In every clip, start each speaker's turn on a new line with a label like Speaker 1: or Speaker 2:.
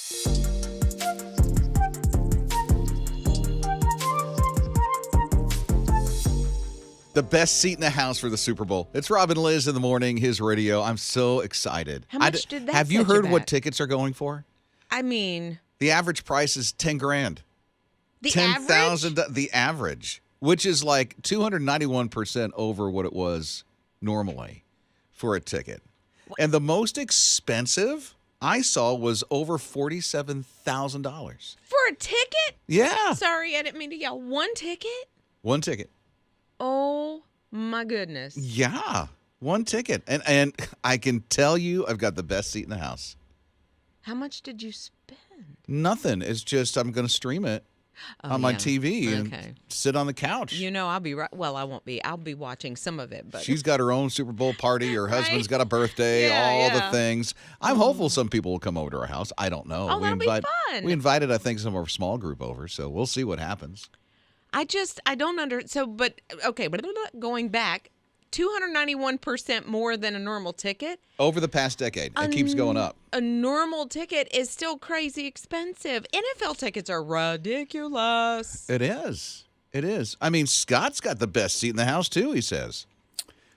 Speaker 1: The best seat in the house for the Super Bowl. It's Rob and Lizz in the morning, his radio. I'm so excited.
Speaker 2: How much did that
Speaker 1: Have you
Speaker 2: set you
Speaker 1: heard what
Speaker 2: back?
Speaker 1: tickets are going for?
Speaker 2: I mean,
Speaker 1: The average price is $10,000.
Speaker 2: the
Speaker 1: $10,000.
Speaker 2: average?
Speaker 1: The average, which is like 291% over what it was normally for a ticket. And the most expensive I saw was over $47,000.
Speaker 2: For a ticket?
Speaker 1: Yeah.
Speaker 2: Sorry, I didn't mean to yell. One ticket?
Speaker 1: One ticket.
Speaker 2: Oh, my goodness.
Speaker 1: Yeah. One ticket. And I can tell you I've got the best seat in the house.
Speaker 2: How much did you spend?
Speaker 1: Nothing. It's just I'm going to stream it on my TV and sit on the couch.
Speaker 2: You know, I'll be right. Well, I won't be. I'll be watching some of it. But
Speaker 1: She's got her own Super Bowl party. Her husband's got a birthday, all the things. I'm hopeful some people will come over to our house. I don't know.
Speaker 2: Oh, that'll be fun.
Speaker 1: We invited, I think, some of our small group over, so we'll see what happens.
Speaker 2: I don't but going back, 291% more than a normal ticket.
Speaker 1: Over the past decade. It keeps going up.
Speaker 2: A normal ticket is still crazy expensive. NFL tickets are ridiculous.
Speaker 1: It is. It is. I mean, Scott's got the best seat in the house, too, he says.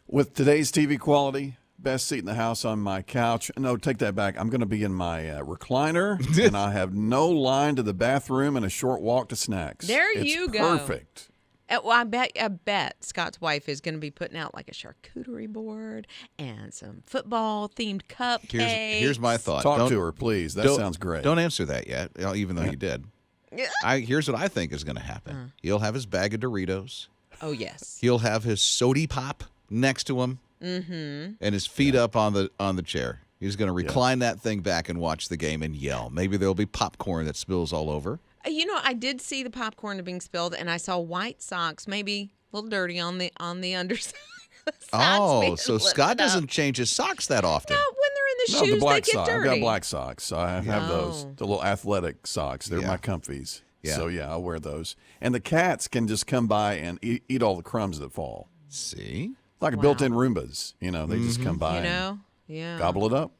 Speaker 3: With today's TV quality, best seat in the house on my couch. No, take that back. I'm going to be in my recliner, and I have no line to the bathroom and a short walk to snacks.
Speaker 2: You go.
Speaker 3: Perfect.
Speaker 2: Well, I bet Scott's wife is going to be putting out like a charcuterie board and some football-themed cupcakes.
Speaker 1: Here's my thought.
Speaker 3: Talk to her, please. That sounds great.
Speaker 1: Don't answer that yet, even though you did. Here's what I think is going to happen. He'll have his bag of Doritos.
Speaker 2: Oh, yes.
Speaker 1: He'll have his sody pop next to him. Mm-hmm. And his feet up on the chair. He's going to recline that thing back and watch the game and yell. Maybe there'll be popcorn that spills all over.
Speaker 2: You know, I did see the popcorn being spilled, and I saw white socks, maybe a little dirty on the underside.
Speaker 1: So Scott doesn't change his socks that often.
Speaker 2: No, when they're in the shoes,
Speaker 3: the black
Speaker 2: they get
Speaker 3: socks.
Speaker 2: dirty.
Speaker 3: I've got black socks. I have those, the little athletic socks. They're my comfies.
Speaker 1: Yeah.
Speaker 3: So, I'll wear those. And the cats can just come by and eat all the crumbs that fall.
Speaker 1: See?
Speaker 3: Like built-in Roombas. You know, they just come by and gobble it up.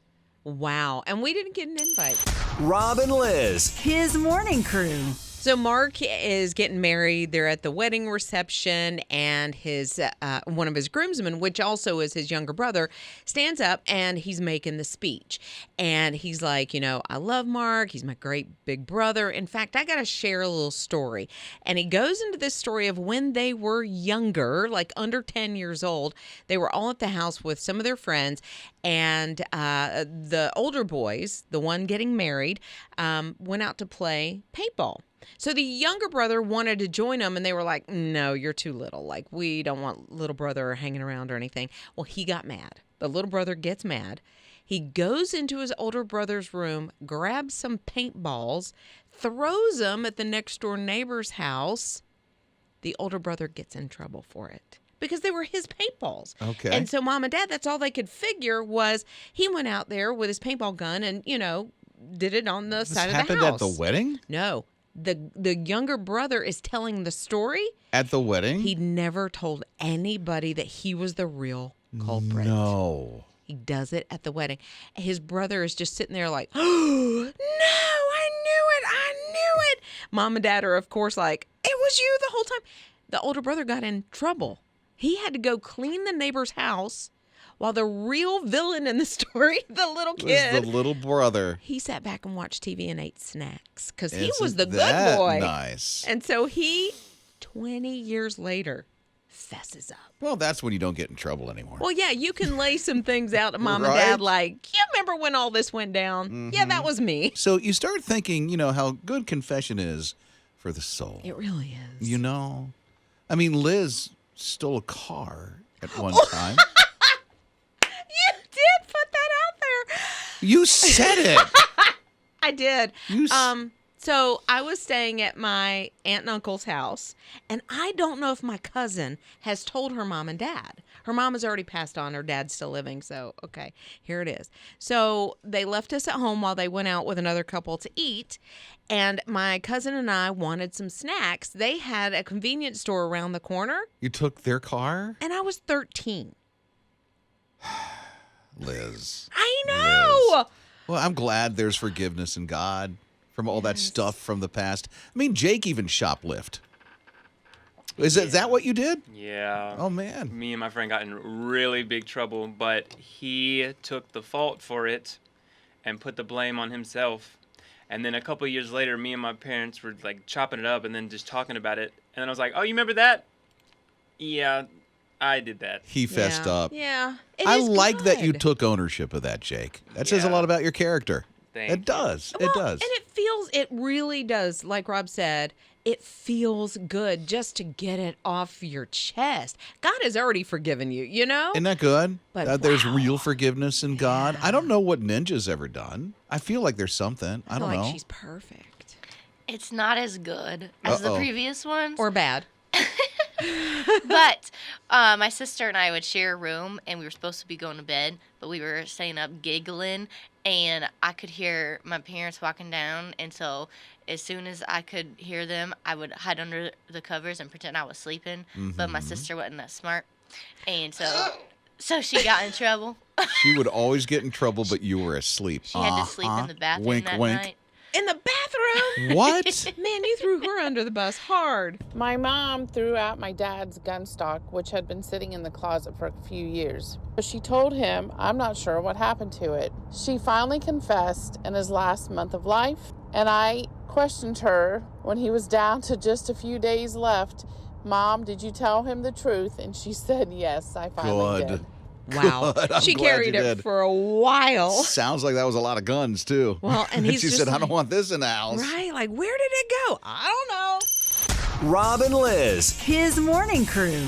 Speaker 2: Wow. And we didn't get an invite.
Speaker 4: Rob and Lizz.
Speaker 5: His morning crew.
Speaker 2: So Mark is getting married. They're at the wedding reception, and his one of his groomsmen, which also is his younger brother, stands up and he's making the speech. And he's like, I love Mark. He's my great big brother. In fact, I got to share a little story. And he goes into this story of when they were younger, like under 10 years old. They were all at the house with some of their friends, and the older boys, the one getting married, went out to play paintball. So the younger brother wanted to join them, and they were like, no, you're too little. Like, we don't want little brother hanging around or anything. Well, he got mad. The little brother gets mad. He goes into his older brother's room, grabs some paintballs, throws them at the next door neighbor's house. The older brother gets in trouble for it because they were his paintballs.
Speaker 1: Okay.
Speaker 2: And so Mom and Dad, that's all they could figure was he went out there with his paintball gun and, did it on the side of the house.
Speaker 1: This happened at the wedding?
Speaker 2: No. The younger brother is telling the story.
Speaker 1: At the wedding?
Speaker 2: He never told anybody that he was the real culprit.
Speaker 1: No.
Speaker 2: He does it at the wedding. His brother is just sitting there like, oh, no, I knew it. Mom and Dad are, of course, like, it was you the whole time. The older brother got in trouble. He had to go clean the neighbor's house while the real villain in the story, the little kid,
Speaker 1: was the little brother.
Speaker 2: He sat back and watched TV and ate snacks because he
Speaker 1: Isn't
Speaker 2: was the
Speaker 1: that
Speaker 2: good boy.
Speaker 1: Nice.
Speaker 2: And so he, 20 years later, fesses up.
Speaker 1: Well, that's when you don't get in trouble anymore.
Speaker 2: Well, yeah, you can lay some things out to Mom and
Speaker 1: Right?
Speaker 2: Dad like, you remember when all this went down? Mm-hmm. Yeah, that was me.
Speaker 1: So you start thinking, how good confession is for the soul.
Speaker 2: It really is.
Speaker 1: I mean, Liz stole a car at one time.
Speaker 2: You did put that out there.
Speaker 1: You said it.
Speaker 2: I did. So I was staying at my aunt and uncle's house, and I don't know if my cousin has told her mom and dad. Her mom has already passed on. Her dad's still living. So, okay, here it is. So they left us at home while they went out with another couple to eat, and my cousin and I wanted some snacks. They had a convenience store around the corner.
Speaker 1: You took their car?
Speaker 2: And I was 13.
Speaker 1: Liz.
Speaker 2: I know.
Speaker 1: Liz. Well, I'm glad there's forgiveness in God from all that stuff from the past. I mean, Jake even shoplift. Is that what you did?
Speaker 5: Yeah.
Speaker 1: Oh, man.
Speaker 5: Me and my friend got in really big trouble, but he took the fault for it and put the blame on himself. And then a couple of years later, me and my parents were like chopping it up and then just talking about it. And then I was like, "Oh, you remember that? Yeah, I did that."
Speaker 1: He fessed up.
Speaker 2: Yeah.
Speaker 1: I like that you took ownership of that, Jake. That says a
Speaker 5: Yeah.
Speaker 1: lot about your character.
Speaker 5: Thank
Speaker 1: It
Speaker 5: you.
Speaker 1: does.
Speaker 2: Well,
Speaker 1: It does.
Speaker 2: And it really does, like Rob said, it feels good just to get it off your chest. God has already forgiven you, you know?
Speaker 1: Isn't that good?
Speaker 2: But
Speaker 1: There's
Speaker 2: wow.
Speaker 1: real forgiveness in God. I don't know what Ninja's ever done. I feel like there's something. I
Speaker 2: feel
Speaker 1: don't
Speaker 2: like
Speaker 1: know.
Speaker 2: she's perfect.
Speaker 6: It's not as good as the previous ones.
Speaker 2: Or bad.
Speaker 6: But my sister and I would share a room, and we were supposed to be going to bed, but we were staying up giggling, and I could hear my parents walking down, and so as soon as I could hear them, I would hide under the covers and pretend I was sleeping, but my sister wasn't that smart, and so she got in trouble.
Speaker 1: She would always get in trouble, but you were asleep.
Speaker 6: She had to sleep in the bathroom
Speaker 1: Wink,
Speaker 6: that
Speaker 1: wink.
Speaker 6: night.
Speaker 2: In the bathroom?
Speaker 1: What?
Speaker 2: Man, you threw her under the bus hard.
Speaker 7: My mom threw out my dad's gun stock, which had been sitting in the closet for a few years. She told him, I'm not sure what happened to it. She finally confessed in his last month of life, and I questioned her when he was down to just a few days left. Mom, did you tell him the truth? And she said, yes, I finally did.
Speaker 2: Wow.
Speaker 1: Good. I'm
Speaker 2: She
Speaker 1: glad
Speaker 2: carried
Speaker 1: you
Speaker 2: it
Speaker 1: did.
Speaker 2: for a while.
Speaker 1: Sounds like that was a lot of guns, too.
Speaker 2: Well, and he's
Speaker 1: she
Speaker 2: just
Speaker 1: said, I don't
Speaker 2: like-
Speaker 1: want this in the house.
Speaker 2: Right? Like, where did it go? I don't know.
Speaker 4: Rob and Lizz.
Speaker 8: His morning crew.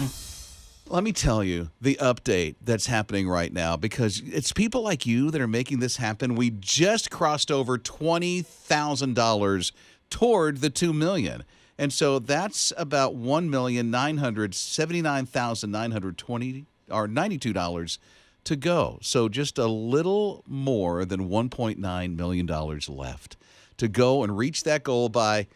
Speaker 1: Let me tell you the update that's happening right now, because it's people like you that are making this happen. We just crossed over $20,000 toward the $2 million. And so that's about $1,979,920 or $92 to go. So just a little more than $1.9 million left to go and reach that goal by,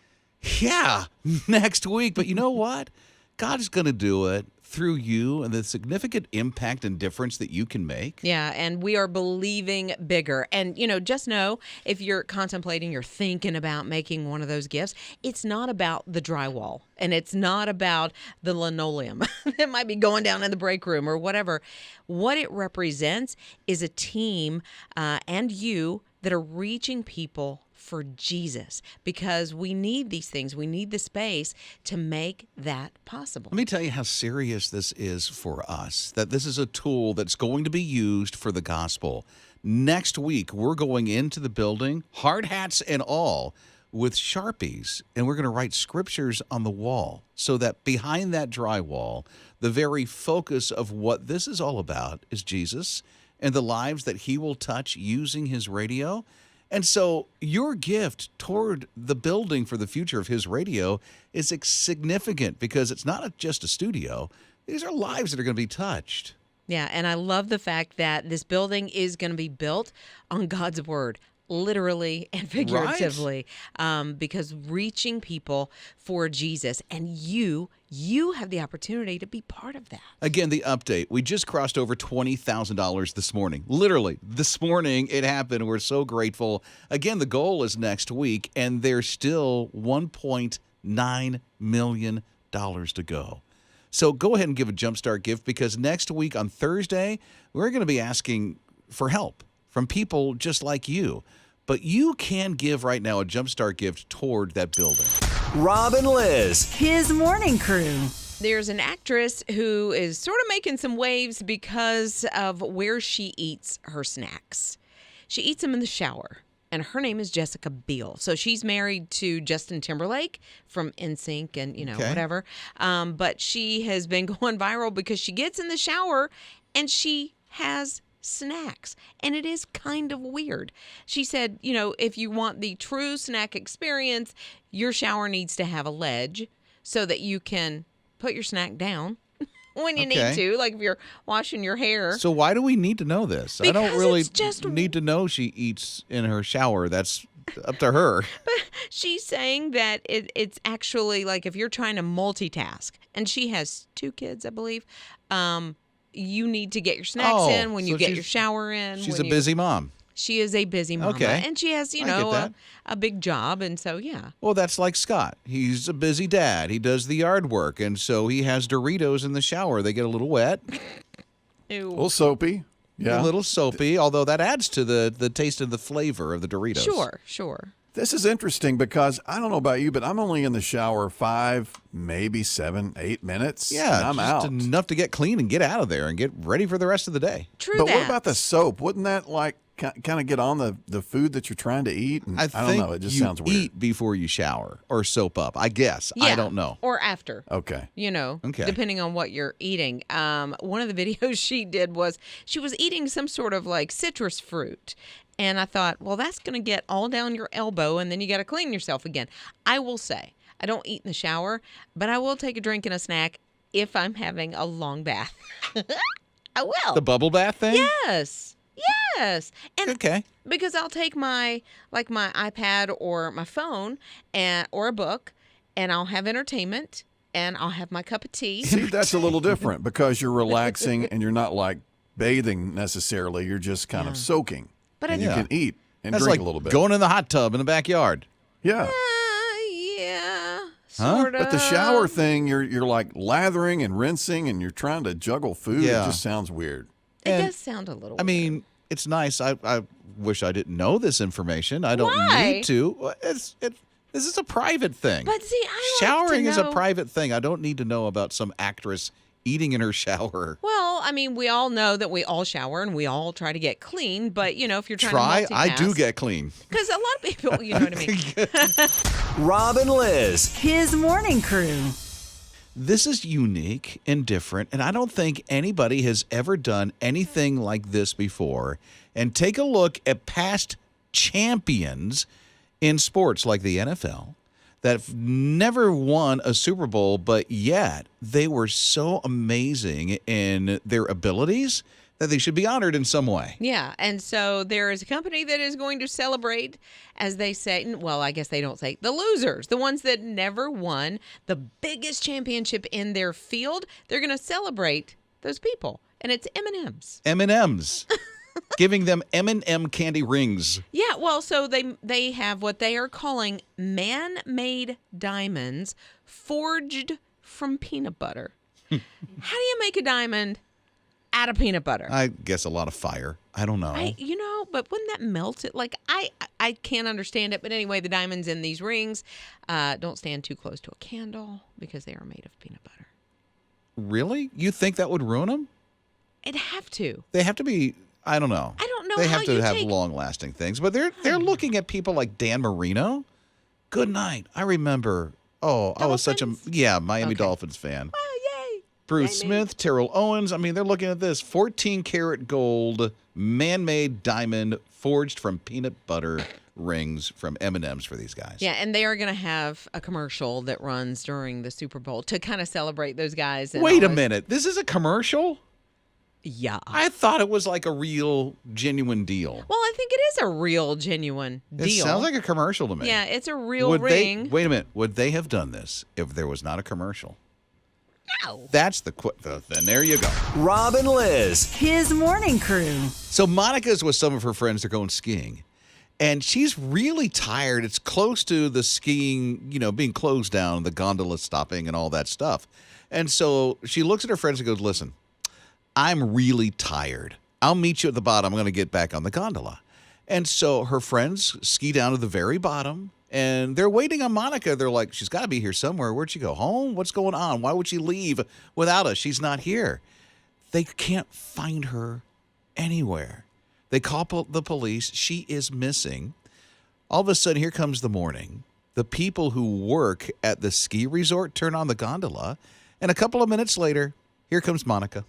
Speaker 1: next week. But you know what? God is going to do it through you and the significant impact and difference that you can make.
Speaker 2: Yeah, and we are believing bigger. And, just know if you're contemplating, you're thinking about making one of those gifts, it's not about the drywall and it's not about the linoleum that might be going down in the break room or whatever. What it represents is a team and you that are reaching people for Jesus, because we need these things. We need the space to make that possible.
Speaker 1: Let me tell you how serious this is for us, that this is a tool that's going to be used for the gospel. Next week, we're going into the building, hard hats and all, with Sharpies, and we're going to write scriptures on the wall so that behind that drywall, the very focus of what this is all about is Jesus and the lives that he will touch using his radio. And so your gift toward the building for the future of his radio is significant, because it's not just a studio. These are lives that are going to be touched.
Speaker 2: Yeah, and I love the fact that this building is going to be built on God's word, literally and figuratively, because reaching people for Jesus, and you have the opportunity to be part of that.
Speaker 1: Again, the update. We just crossed over $20,000 this morning. Literally, this morning it happened. We're so grateful. Again, the goal is next week, and there's still $1.9 million to go. So go ahead and give a Jumpstart gift, because next week on Thursday, we're going to be asking for help from people just like you. But you can give right now a Jumpstart gift toward that building.
Speaker 4: Rob and Lizz.
Speaker 8: His morning crew.
Speaker 2: There's an actress who is sort of making some waves because of where she eats her snacks. She eats them in the shower, and her name is Jessica Biel. So she's married to Justin Timberlake from NSYNC and,
Speaker 1: Okay.
Speaker 2: whatever. But she has been going viral because she gets in the shower and she has snacks, and it is kind of weird. She said, if you want the true snack experience, your shower needs to have a ledge so that you can put your snack down when you need to, like if you're washing your hair.
Speaker 1: So why do we need to know this? I don't
Speaker 2: Because
Speaker 1: really
Speaker 2: it's just-
Speaker 1: need to know she eats in her shower. That's up to her.
Speaker 2: But she's saying that it's actually like if you're trying to multitask, and she has 2 kids, I believe, you need to get your snacks in when you
Speaker 1: so
Speaker 2: get
Speaker 1: she's-
Speaker 2: your shower in.
Speaker 1: She's
Speaker 2: when
Speaker 1: a busy mom.
Speaker 2: She is a busy mama.
Speaker 1: Okay.
Speaker 2: And she has,
Speaker 1: I get that.
Speaker 2: a big job. And so, yeah.
Speaker 1: Well, that's like Scott. He's a busy dad. He does the yard work, and so he has Doritos in the shower. They get a little wet,
Speaker 2: Ew.
Speaker 3: A little soapy. Yeah.
Speaker 1: a little soapy, although that adds to the taste and the flavor of the Doritos.
Speaker 2: Sure.
Speaker 3: This is interesting because I don't know about you, but I'm only in the shower 5, maybe 7, 8 minutes.
Speaker 1: Yeah,
Speaker 3: and I'm
Speaker 1: just
Speaker 3: out.
Speaker 1: enough to get clean and get out of there and get ready for the rest of the day.
Speaker 2: True
Speaker 3: But
Speaker 2: that.
Speaker 3: what about the soap? Wouldn't that like kind of get on the food that you're trying to eat? And I don't
Speaker 1: think
Speaker 3: know. It just
Speaker 1: you
Speaker 3: sounds weird.
Speaker 1: eat before you shower or soap up. I guess.
Speaker 2: Yeah.
Speaker 1: I don't know.
Speaker 2: Or after.
Speaker 3: Okay.
Speaker 1: Okay.
Speaker 2: Depending on what you're eating. One of the videos she did was she was eating some sort of like citrus fruit. And I thought, well, that's going to get all down your elbow, and then you got to clean yourself again. I will say, I don't eat in the shower, but I will take a drink and a snack if I'm having a long bath. I will.
Speaker 1: The bubble bath thing?
Speaker 2: Yes. And
Speaker 1: Okay.
Speaker 2: because I'll take my iPad or my phone or a book, and I'll have entertainment, and I'll have my cup of tea.
Speaker 3: See, that's a little different because you're relaxing and you're not like bathing necessarily. You're just kind of soaking.
Speaker 2: But
Speaker 3: and
Speaker 2: I
Speaker 3: you
Speaker 1: Yeah.
Speaker 3: can eat and
Speaker 1: That's
Speaker 3: drink
Speaker 1: like
Speaker 3: a little bit.
Speaker 1: going in the hot tub in the backyard.
Speaker 3: Yeah.
Speaker 2: Yeah,
Speaker 1: Huh?
Speaker 2: sort of.
Speaker 3: But the shower thing, you're like lathering and rinsing and you're trying to juggle food.
Speaker 1: Yeah.
Speaker 3: It just sounds weird.
Speaker 2: It
Speaker 1: And,
Speaker 2: does sound a little.
Speaker 1: I mean, it's nice. I wish I didn't know this information. I don't
Speaker 2: Why?
Speaker 1: need to. This is a private thing.
Speaker 2: But see, I like
Speaker 1: Showering
Speaker 2: to
Speaker 1: is a
Speaker 2: know-
Speaker 1: private thing. I don't need to know about some actress eating in her shower.
Speaker 2: Well, I mean, we all know that we all shower and we all try to get clean. But if you're trying
Speaker 1: Try.
Speaker 2: to
Speaker 1: I do get clean.
Speaker 2: because a lot of people, you know what I mean.
Speaker 4: Rob and Lizz.
Speaker 8: His morning crew.
Speaker 1: This is unique and different, and I don't think anybody has ever done anything like this before. And take a look at past champions in sports like the NFL that have never won a Super Bowl, but yet they were so amazing in their abilities that they should be honored in some way.
Speaker 2: Yeah, and so there is a company that is going to celebrate, as they say, well, I guess they don't say, the losers, the ones that never won the biggest championship in their field. They're going to celebrate those people, and it's M&Ms.
Speaker 1: M&Ms. Giving them M&M candy rings.
Speaker 2: Yeah, well, so they have what they are calling man-made diamonds forged from peanut butter. How do you make a diamond out of peanut butter?
Speaker 1: I guess a lot of fire. I don't know.
Speaker 2: But wouldn't that melt it? Like, I can't understand it. But anyway, the diamonds in these rings don't stand too close to a candle because they are made of peanut butter.
Speaker 1: Really? You think that would ruin them?
Speaker 2: It'd have to.
Speaker 1: They have to be, I don't know.
Speaker 2: I don't know
Speaker 1: They
Speaker 2: how
Speaker 1: have to
Speaker 2: you
Speaker 1: have
Speaker 2: take-
Speaker 1: long-lasting things. But they're looking at people like Dan Marino. Good night. I remember. Oh, I was such a
Speaker 2: Dolphins?
Speaker 1: Miami
Speaker 2: Okay.
Speaker 1: Dolphins fan.
Speaker 2: Oh, yay.
Speaker 1: Bruce
Speaker 2: Yay, me.
Speaker 1: Smith, Terrell Owens. I mean, they're looking at this 14-karat gold man-made diamond forged from peanut butter rings from M&M's for these guys.
Speaker 2: Yeah, and they are going to have a commercial that runs during the Super Bowl to kind of celebrate those guys. And
Speaker 1: Wait a
Speaker 2: all this-
Speaker 1: minute. This is a commercial?
Speaker 2: Yeah.
Speaker 1: I thought it was like a real, genuine deal.
Speaker 2: Well, I think it is a real, genuine
Speaker 1: It
Speaker 2: deal.
Speaker 1: sounds like a commercial to me.
Speaker 2: Yeah, it's a real
Speaker 1: Would
Speaker 2: ring.
Speaker 1: wait a minute. Would they have done this if there was not a commercial?
Speaker 2: No.
Speaker 1: That's then there you go.
Speaker 4: Rob and Lizz.
Speaker 8: His morning crew.
Speaker 1: So Monica's with some of her friends. They're going skiing. And she's really tired. It's close to the skiing, being closed down, the gondola stopping and all that stuff. And so she looks at her friends and goes, listen, I'm really tired. I'll meet you at the bottom. I'm going to get back on the gondola. And so her friends ski down to the very bottom, and they're waiting on Monica. They're like, she's got to be here somewhere. Where'd she go? Home? What's going on? Why would she leave without us? She's not here. They can't find her anywhere. They call the police. She is missing. All of a sudden, here comes the morning. The people who work at the ski resort turn on the gondola, and a couple of minutes later, here comes Monica.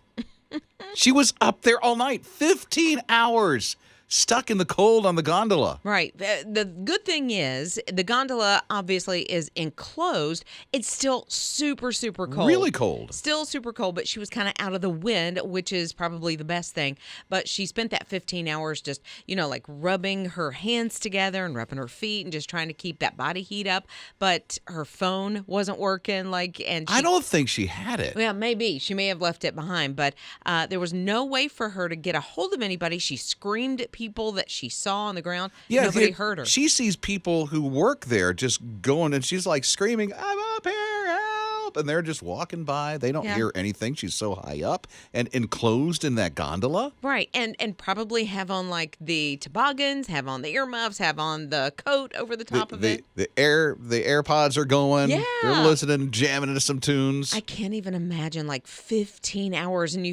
Speaker 1: She was up there all night, 15 hours, stuck in the cold on the gondola.
Speaker 2: Right. The good thing is the gondola obviously is enclosed. It's still super, super cold.
Speaker 1: Really cold.
Speaker 2: Still super cold, but she was kind of out of the wind, which is probably the best thing. But she spent that 15 hours just, like rubbing her hands together and rubbing her feet and just trying to keep that body heat up. But her phone wasn't working.
Speaker 1: I don't think she had it.
Speaker 2: Yeah, maybe. She may have left it behind, but there was no way for her to get a hold of anybody. She screamed people that she saw on the ground.
Speaker 1: Yeah,
Speaker 2: Nobody heard her.
Speaker 1: She sees people who work there just going, and she's like screaming, "I'm up here, help!" And they're just walking by. They don't hear anything. She's so high up and enclosed in that gondola.
Speaker 2: Right, and probably have on like the toboggans, have on the earmuffs, have on the coat over the top of it.
Speaker 1: The AirPods are going.
Speaker 2: Yeah.
Speaker 1: They're listening, jamming into some tunes.
Speaker 2: I can't even imagine like 15 hours. And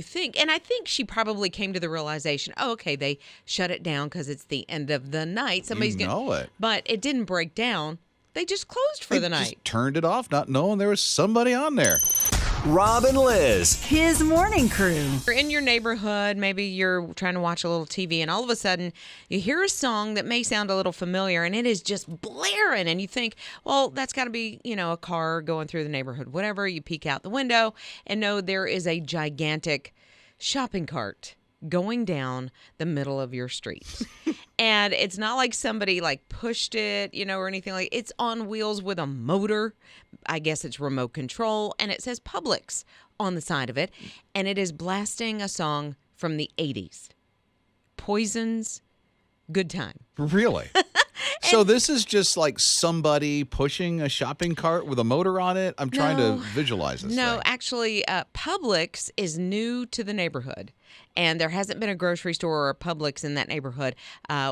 Speaker 2: I think she probably came to the realization, oh, okay, they shut it down because it's the end of the night. Somebody's
Speaker 1: You know it.
Speaker 2: But it didn't break down. They just closed for the night.
Speaker 1: Just turned it off, not knowing there was somebody on there.
Speaker 4: Rob and Lizz.
Speaker 8: His morning crew.
Speaker 2: You're in your neighborhood, maybe you're trying to watch a little TV, and all of a sudden you hear a song that may sound a little familiar, and it is just blaring, and you think, well, that's got to be, a car going through the neighborhood, whatever. You peek out the window, and no, there is a gigantic shopping cart going down the middle of your street. And it's not like somebody like pushed it, or anything like it's on wheels with a motor. I guess it's remote control, and it says Publix on the side of it, and it is blasting a song from the 80s. Poison's Good Time.
Speaker 1: Really? So this is just like somebody pushing a shopping cart with a motor on it? I'm trying to visualize this
Speaker 2: No,
Speaker 1: thing.
Speaker 2: actually, Publix is new to the neighborhood, and there hasn't been a grocery store or a Publix in that neighborhood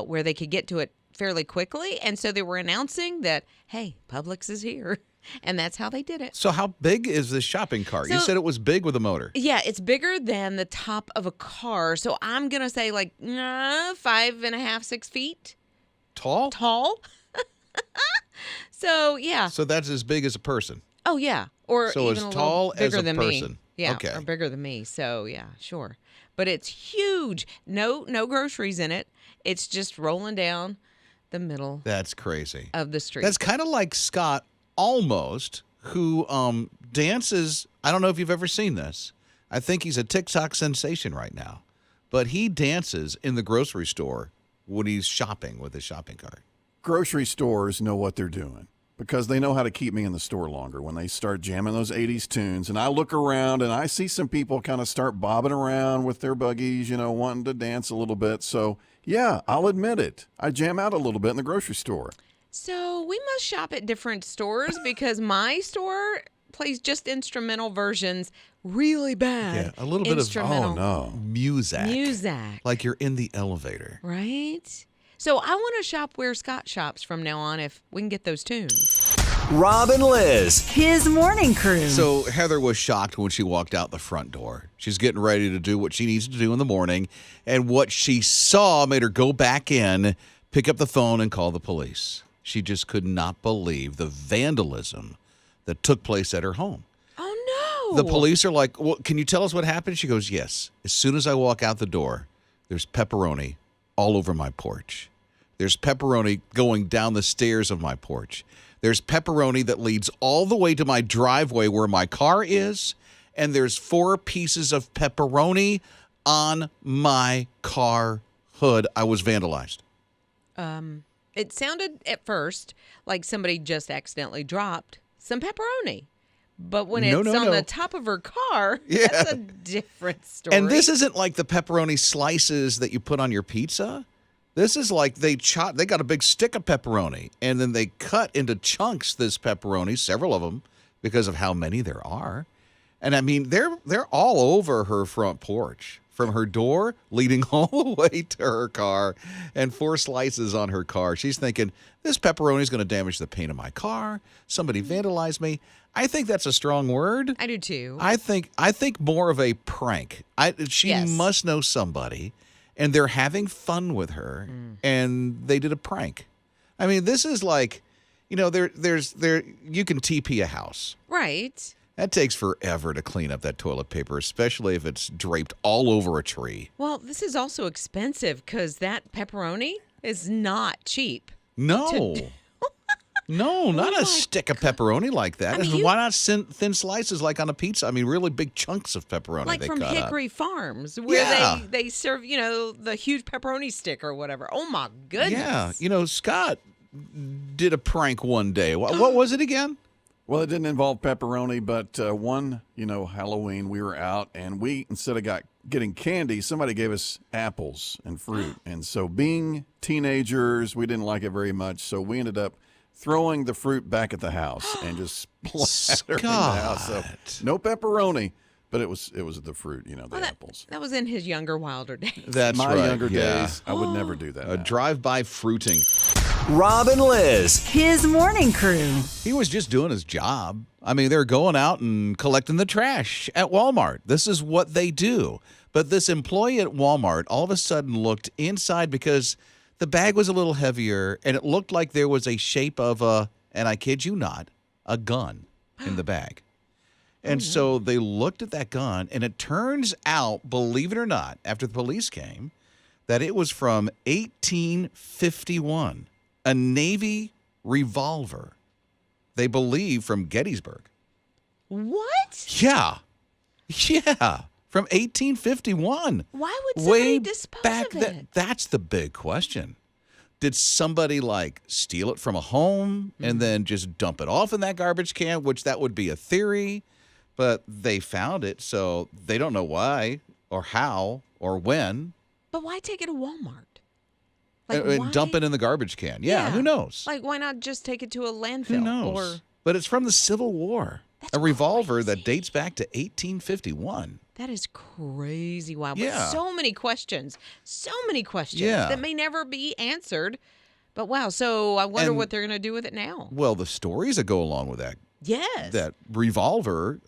Speaker 2: where they could get to it fairly quickly, and so they were announcing that, hey, Publix is here, and that's how they did it.
Speaker 1: So how big is this shopping cart? You
Speaker 2: So-
Speaker 1: said it was big with a motor.
Speaker 2: Yeah, it's bigger than the top of a car, so I'm going to say like 5.5, 6 feet
Speaker 1: Tall?
Speaker 2: tall. So, yeah.
Speaker 1: So that's as big as a person.
Speaker 2: Oh, yeah. Or
Speaker 1: So
Speaker 2: even
Speaker 1: as
Speaker 2: a
Speaker 1: tall
Speaker 2: little
Speaker 1: as
Speaker 2: bigger
Speaker 1: a
Speaker 2: than
Speaker 1: person.
Speaker 2: me. Yeah,
Speaker 1: Okay.
Speaker 2: or bigger than me. So, yeah, sure. But it's huge. No groceries in it. It's just rolling down the middle
Speaker 1: That's crazy.
Speaker 2: of the street.
Speaker 1: That's kind of like Scott almost, who dances. I don't know if you've ever seen this. I think he's a TikTok sensation right now. But he dances in the grocery store when he's shopping with his shopping cart.
Speaker 3: Grocery stores know what they're doing because they know how to keep me in the store longer when they start jamming those 80s tunes. And I look around and I see some people kind of start bobbing around with their buggies, wanting to dance a little bit. So, yeah, I'll admit it. I jam out a little bit in the grocery store.
Speaker 2: So we must shop at different stores because my store plays just instrumental versions really bad.
Speaker 1: Yeah, a little bit of
Speaker 2: instrumental
Speaker 1: music.
Speaker 2: music.
Speaker 1: Like you're in the elevator.
Speaker 2: Right? So I want to shop where Scott shops from now on if we can get those tunes.
Speaker 4: Rob and Lizz.
Speaker 8: His morning crew.
Speaker 1: So Heather was shocked when she walked out the front door. She's getting ready to do what she needs to do in the morning, and what she saw made her go back in, pick up the phone, and call the police. She just could not believe the vandalism that took place at her home.
Speaker 2: Oh, no.
Speaker 1: The police are like, well, can you tell us what happened? She goes, yes. As soon as I walk out the door, there's pepperoni all over my porch. There's pepperoni going down the stairs of my porch. There's pepperoni that leads all the way to my driveway where my car is. And there's 4 pieces of pepperoni on my car hood. I was vandalized.
Speaker 2: It sounded at first like somebody just accidentally dropped some pepperoni. But when
Speaker 1: No,
Speaker 2: it's
Speaker 1: no,
Speaker 2: on
Speaker 1: no.
Speaker 2: the top of her car,
Speaker 1: Yeah.
Speaker 2: that's a different story.
Speaker 1: And this isn't like the pepperoni slices that you put on your pizza. This is like they got a big stick of pepperoni, and then they cut into chunks this pepperoni, several of them, because of how many there are. And I mean, they're all over her front porch, from her door leading all the way to her car, and 4 slices on her car. She's thinking, this pepperoni is going to damage the paint of my car. Somebody vandalized me. I think that's a strong word.
Speaker 2: I do too.
Speaker 1: I think more of a prank. She
Speaker 2: Yes.
Speaker 1: must know somebody, and they're having fun with her, and they did a prank. I mean, this is like, you can TP a house.
Speaker 2: Right.
Speaker 1: That takes forever to clean up that toilet paper, especially if it's draped all over a tree.
Speaker 2: Well, this is also expensive because that pepperoni is not cheap.
Speaker 1: No. No, not
Speaker 2: my
Speaker 1: a stick of pepperoni like that.
Speaker 2: I mean,
Speaker 1: Why not thin slices like on a pizza? I mean, really big chunks of pepperoni
Speaker 2: Like
Speaker 1: they
Speaker 2: from
Speaker 1: cut up.
Speaker 2: Hickory Farms, where
Speaker 1: Yeah.
Speaker 2: they serve, the huge pepperoni stick or whatever. Oh, my goodness.
Speaker 1: Yeah. Scott did a prank one day. What was it again?
Speaker 3: Well, it didn't involve pepperoni, but one, Halloween, we were out and we, instead of got getting candy, somebody gave us apples and fruit. And so being teenagers, we didn't like it very much. So we ended up throwing the fruit back at the house and just splattering the house. So no pepperoni, but it was the fruit, the apples.
Speaker 2: That was in his younger, wilder days.
Speaker 1: That's
Speaker 3: My
Speaker 1: right.
Speaker 3: younger
Speaker 1: yeah.
Speaker 3: days, I would never do that.
Speaker 1: A
Speaker 3: now.
Speaker 1: drive-by fruiting.
Speaker 4: Rob and Lizz.
Speaker 8: His morning crew.
Speaker 1: He was just doing his job. I mean, they're going out and collecting the trash at Walmart. This is what they do. But this employee at Walmart all of a sudden looked inside because the bag was a little heavier and it looked like there was a shape of and I kid you not, a gun in the bag. And so they looked at that gun, and it turns out, believe it or not, after the police came, that it was from 1851, a Navy revolver, they believe from Gettysburg.
Speaker 2: What?
Speaker 1: Yeah. Yeah. From 1851.
Speaker 2: Why would somebody
Speaker 1: Way
Speaker 2: dispose
Speaker 1: back
Speaker 2: of
Speaker 1: then.
Speaker 2: it?
Speaker 1: That's the big question. Did somebody steal it from a home and then just dump it off in that garbage can, which that would be a theory, but they found it, so they don't know why or how or when.
Speaker 2: But why take it to Walmart?
Speaker 1: And dump it in the garbage can. Yeah, who knows?
Speaker 2: Why not just take it to a landfill?
Speaker 1: Who knows? But it's from the Civil War.
Speaker 2: That's
Speaker 1: a revolver that
Speaker 2: crazy.
Speaker 1: dates back to 1851.
Speaker 2: That is crazy wild.
Speaker 1: Yeah.
Speaker 2: But so many questions
Speaker 1: Yeah.
Speaker 2: that may never be answered. But wow, so I wonder
Speaker 1: And-
Speaker 2: what they're going to do with it now.
Speaker 1: Well, the stories that go along with
Speaker 2: Yes.
Speaker 1: that revolver,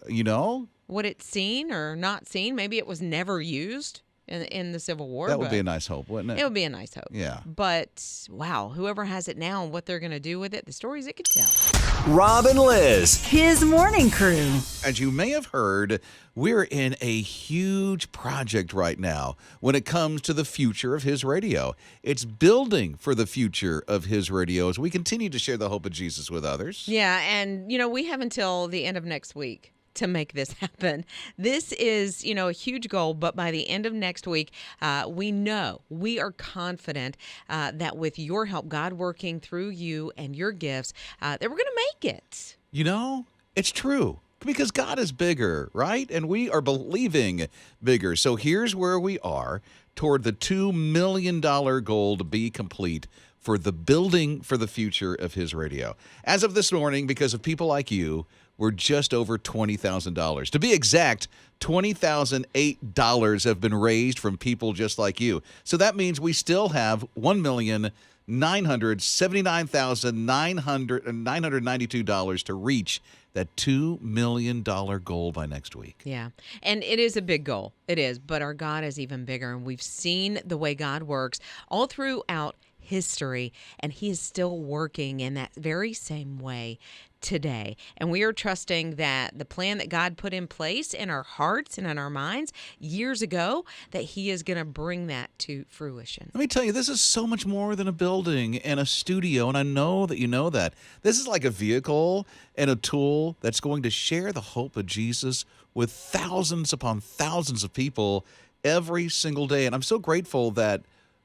Speaker 2: What it's seen or not seen. Maybe it was never used in the Civil War.
Speaker 1: that would
Speaker 2: but
Speaker 1: be a nice hope, wouldn't it?
Speaker 2: It would be a nice hope.
Speaker 1: Yeah.
Speaker 2: But wow, whoever has it now and what they're going to do with it, the stories it could tell.
Speaker 4: Rob and Lizz.
Speaker 8: His morning crew.
Speaker 1: As you may have heard, we're in a huge project right now when it comes to the future of His Radio. It's building for the future of His Radio as we continue to share the hope of Jesus with others.
Speaker 2: Yeah, and we have until the end of next week to make this happen. This is, a huge goal, but by the end of next week, we are confident that with your help, God working through you and your gifts, that we're going to make it.
Speaker 1: It's true. Because God is bigger, right? And we are believing bigger. So here's where we are toward the $2 million goal to be complete for the building for the future of His Radio. As of this morning, because of people like you, we're just over $20,000. To be exact, $20,008 have been raised from people just like you. So that means we still have $1,979,992 to reach that $2 million goal by next week.
Speaker 2: Yeah. And it is a big goal. It is. But our God is even bigger. And we've seen the way God works all throughout history. And He is still working in that very same way today. And we are trusting that the plan that God put in place in our hearts and in our minds years ago, that He is going to bring that to fruition.
Speaker 1: Let me tell you, this is so much more than a building and a studio, and I know that you know that. This is like a vehicle and a tool that's going to share the hope of Jesus with thousands upon thousands of people every single day. And I'm so grateful that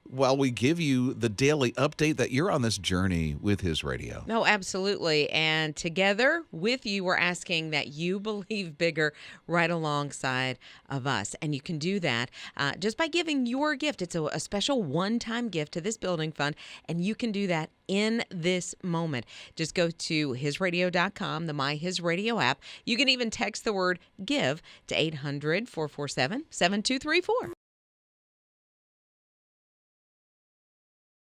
Speaker 1: while we give you the daily update, that you're on this journey with His Radio.
Speaker 2: No, absolutely. And together with you, we're asking that you believe bigger right alongside of us. And you can do that just by giving your gift. It's a special one-time gift to this building fund, and you can do that in this moment. Just go to hisradio.com, the My His Radio app. You can even text the word GIVE to 800-447-7234.